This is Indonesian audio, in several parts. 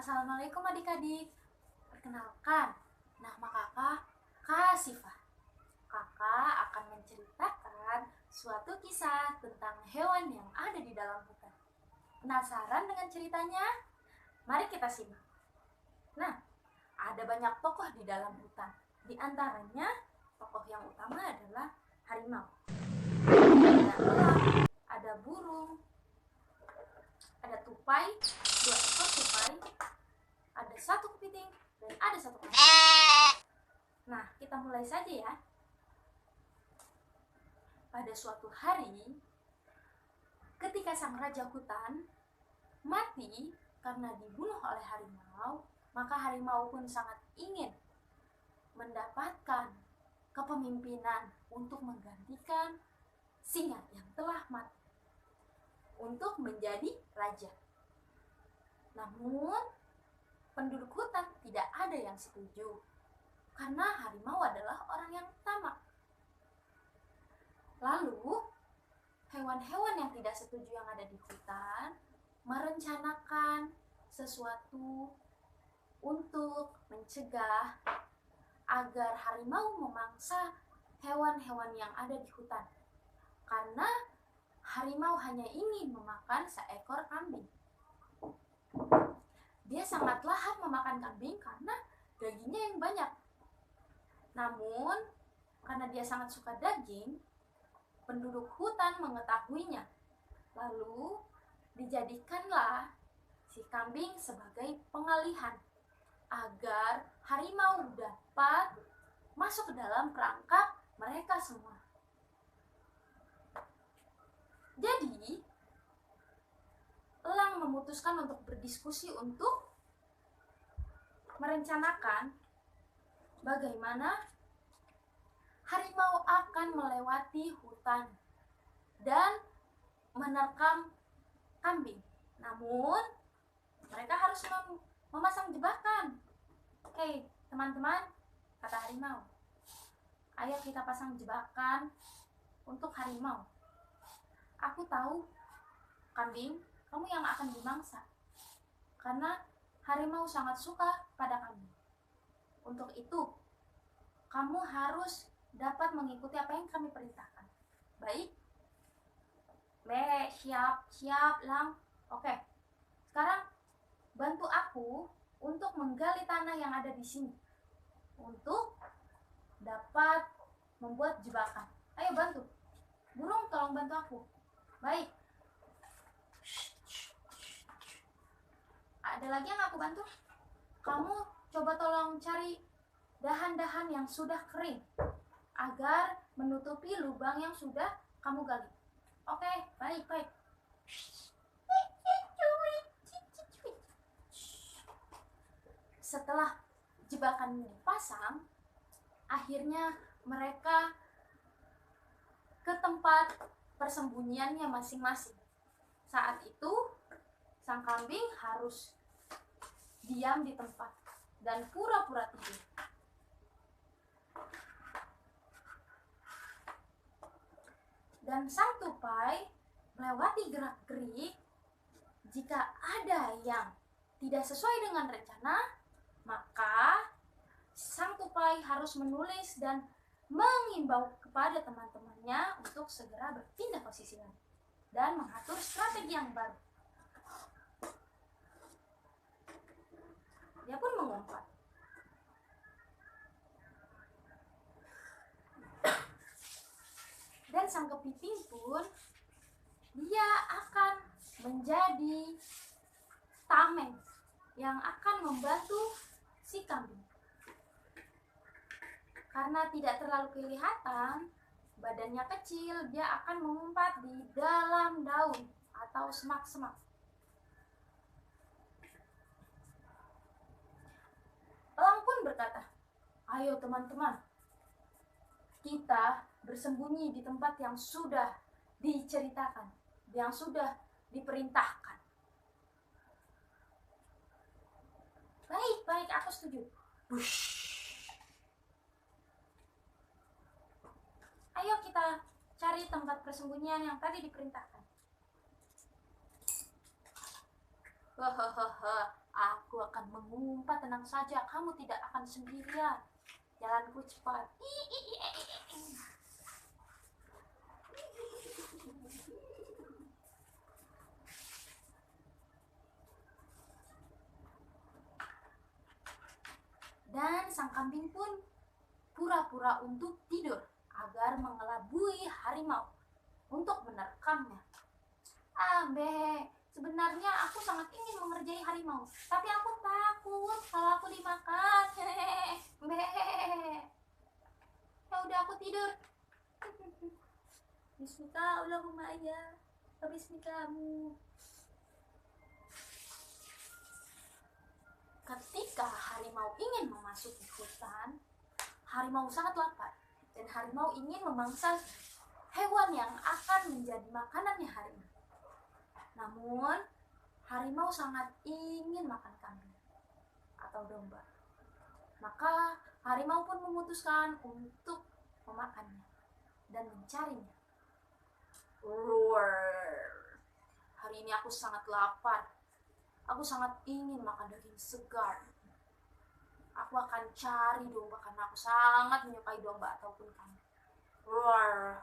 Assalamualaikum adik-adik. Perkenalkan, nama kakak Kasifah. Kakak akan menceritakan suatu kisah tentang hewan yang ada di dalam hutan. Penasaran dengan ceritanya? Mari kita simak. Nah, ada banyak tokoh di dalam hutan. Di antaranya, tokoh yang utama adalah harimau. Ada elang, ada burung, ada tupai, 2 ekor tupai, ada 1 kepiting, dan ada 1 kambing. Nah, kita mulai saja ya. Pada suatu hari, ketika sang raja hutan mati karena dibunuh oleh harimau, maka harimau pun sangat ingin mendapatkan kepemimpinan untuk menggantikan singa yang telah mati untuk menjadi raja. Namun, penduduk hutan tidak ada yang setuju karena harimau adalah orang yang tamak. Lalu, hewan-hewan yang tidak setuju yang ada di hutan merencanakan sesuatu untuk mencegah agar harimau memangsa hewan-hewan yang ada di hutan. Karena harimau hanya ingin memakan seekor kambing. Dia sangat lahap memakan kambing karena dagingnya yang banyak. Namun, karena dia sangat suka daging, penduduk hutan mengetahuinya. Lalu, dijadikanlah si kambing sebagai pengalihan agar harimau dapat masuk ke dalam perangkap mereka semua. Jadi, elang memutuskan untuk berdiskusi untuk merencanakan bagaimana harimau akan melewati hutan dan menerkam kambing. Namun, mereka harus memasang jebakan. Oke, teman-teman, kata harimau, ayo kita pasang jebakan untuk harimau. Aku tahu, kambing, kamu yang akan dimangsa. Karena harimau sangat suka pada kamu. Untuk itu, kamu harus dapat mengikuti apa yang kami perintahkan. Baik? Siap, Lang. Oke. Sekarang bantu aku untuk menggali tanah yang ada di sini. Untuk dapat membuat jebakan. Ayo bantu. Burung, tolong bantu aku. Baik. Ada lagi yang aku bantu? Kamu coba tolong cari dahan-dahan yang sudah kering agar menutupi lubang yang sudah kamu gali. Oke, baik. Setelah jebakan dipasang, akhirnya mereka ke tempat persembunyiannya masing-masing. Saat itu, sang kambing harus diam di tempat dan pura-pura tidur. Dan sang tupai melewati gerak-gerik. Jika ada yang tidak sesuai dengan rencana, maka sang tupai harus menulis dan mengimbau kepada teman-temannya untuk segera berpindah posisi lagi dan mengatur strategi yang baru. Dia pun mengumpat. Dan sang kepiting pun, dia akan menjadi tameng yang akan membantu si kambing. Karena tidak terlalu kelihatan, badannya kecil, dia akan mengumpat di dalam daun atau semak-semak. Elang pun berkata, ayo teman-teman, kita bersembunyi di tempat yang sudah diceritakan, yang sudah diperintahkan. Baik, aku setuju. Ayo kita cari tempat persembunyian yang tadi diperintahkan. Aku akan mengumpat, tenang saja, kamu tidak akan sendirian. Jalanku cepat. Dan sang kambing pun pura-pura untuk tidur agar mengelabui harimau untuk menerkamnya. Sebenarnya aku sangat ingin mengerjai harimau, tapi aku takut kalau aku dimakan. Ya udah, aku tidur. Bismika Allahumma ya, bismikamu. Ketika harimau ingin memasuki hutan, harimau sangat lapar dan harimau ingin memangsa hewan yang akan menjadi makanannya harimau. Namun, harimau sangat ingin makan kambing atau domba. Maka, harimau pun memutuskan untuk memakannya dan mencarinya. Roar. Hari ini aku sangat lapar. Aku sangat ingin makan daging segar. Aku akan cari domba karena aku sangat menyukai domba ataupun kambing. Roar.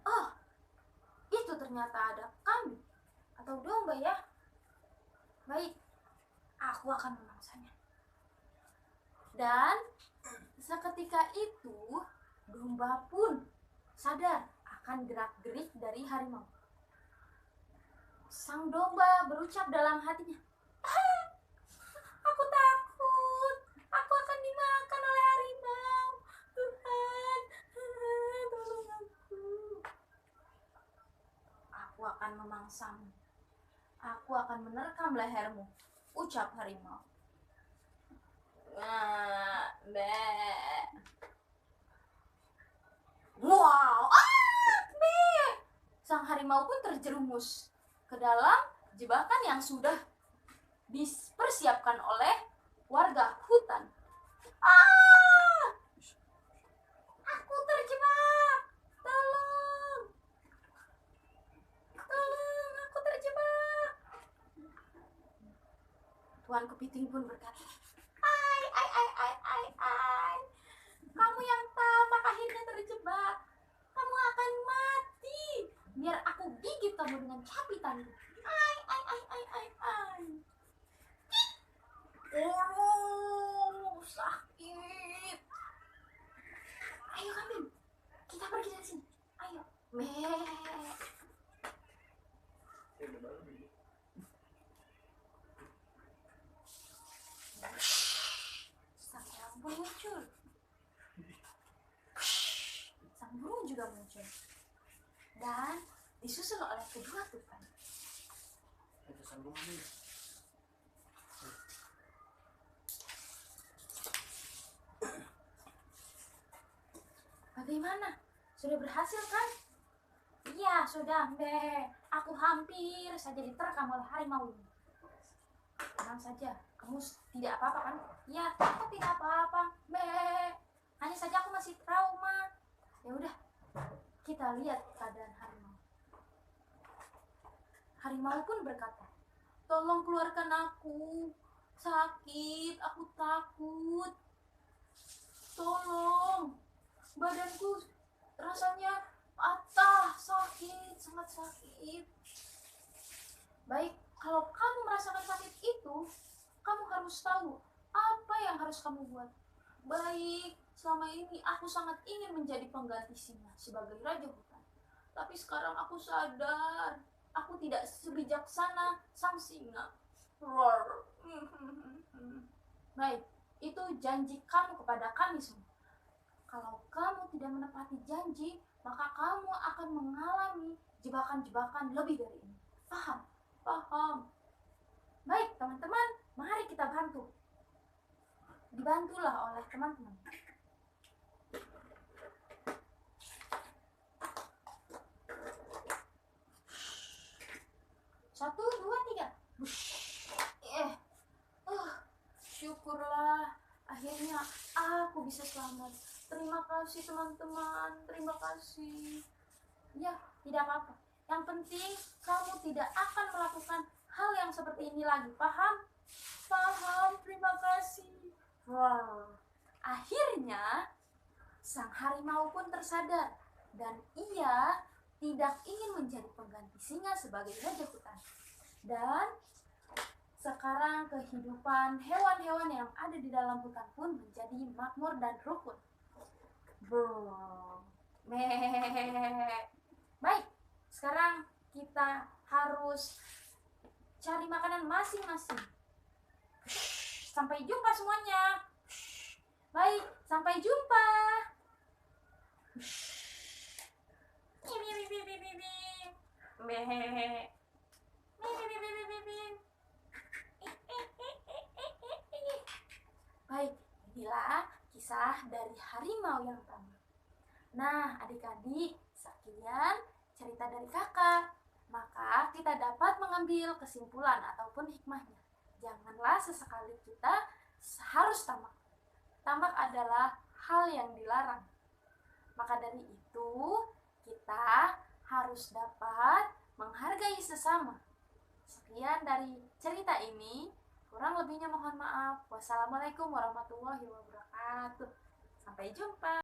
Oh, itu ternyata ada kambing atau domba ya. Baik, aku akan memangsanya. Dan seketika itu, domba pun sadar akan gerak-gerik dari harimau. Sang domba berucap dalam hatinya, aku takut, aku akan dimakan oleh harimau. Tuhan, tolong aku. Aku akan memangsamu. Aku akan menerkam lehermu, ucap harimau. Wow, sang harimau pun terjerumus ke dalam jebakan yang sudah dipersiapkan oleh warga hutan. Aku terjebak, tolong, aku terjebak. Tuan Kepiting pun berkata, kamu yang tamak akhirnya terjebak. Kamu akan mati. Biar aku gigit kamu dengan capitanku. Sakit. Ayo kambing, kita pergi dari sini. Ayo. Sang elang pun muncul. Sang burung juga muncul. Dan disusul oleh kedua tupai. Itu sang burung ini. Bagaimana? Sudah berhasil kan? Iya, sudah, Mbak. Aku hampir saja diterkam oleh harimau ini. Tenang saja, kamu tidak apa-apa kan? Iya, aku tidak apa-apa, Mbak. Hanya saja aku masih trauma. Ya udah, kita lihat keadaan harimau. Harimau pun berkata, tolong keluarkan aku. Sakit, aku takut. Tolong. Badanku rasanya patah, sakit, sangat sakit. Baik, kalau kamu merasakan sakit itu, kamu harus tahu apa yang harus kamu buat. Baik, selama ini aku sangat ingin menjadi pengganti singa sebagai raja hutan. Tapi sekarang aku sadar, aku tidak sebijaksana sang singa. Roar. Baik, itu janji kamu kepada kami semua. Kalau kamu tidak menepati janji, maka kamu akan mengalami jebakan-jebakan lebih dari ini. Paham? Paham. Baik, teman-teman, mari kita bantu. Dibantulah oleh teman-teman. Satu, dua, tiga. Syukurlah, akhirnya aku bisa selamat. Terima kasih teman-teman, terima kasih. Ya, tidak apa-apa. Yang penting kamu tidak akan melakukan hal yang seperti ini lagi. Paham? Paham, terima kasih. Wow. Akhirnya sang harimau pun tersadar dan ia tidak ingin menjadi pengganti singa sebagai raja hutan. Dan sekarang kehidupan hewan-hewan yang ada di dalam hutan pun menjadi makmur dan rukun. Baik, sekarang kita harus cari makanan masing-masing. Sampai jumpa semuanya. Baik, sampai jumpa. Baik, inilah kisah dari harimau yang pertama. Nah, adik-adik, sekian cerita dari kakak. Maka kita dapat mengambil kesimpulan ataupun hikmahnya. Janganlah sesekali kita harus tamak. Tamak adalah hal yang dilarang. Maka dari itu, kita harus dapat menghargai sesama. Sekian dari cerita ini. Kurang lebihnya mohon maaf. Wassalamualaikum warahmatullahi wabarakatuh. Sampai jumpa.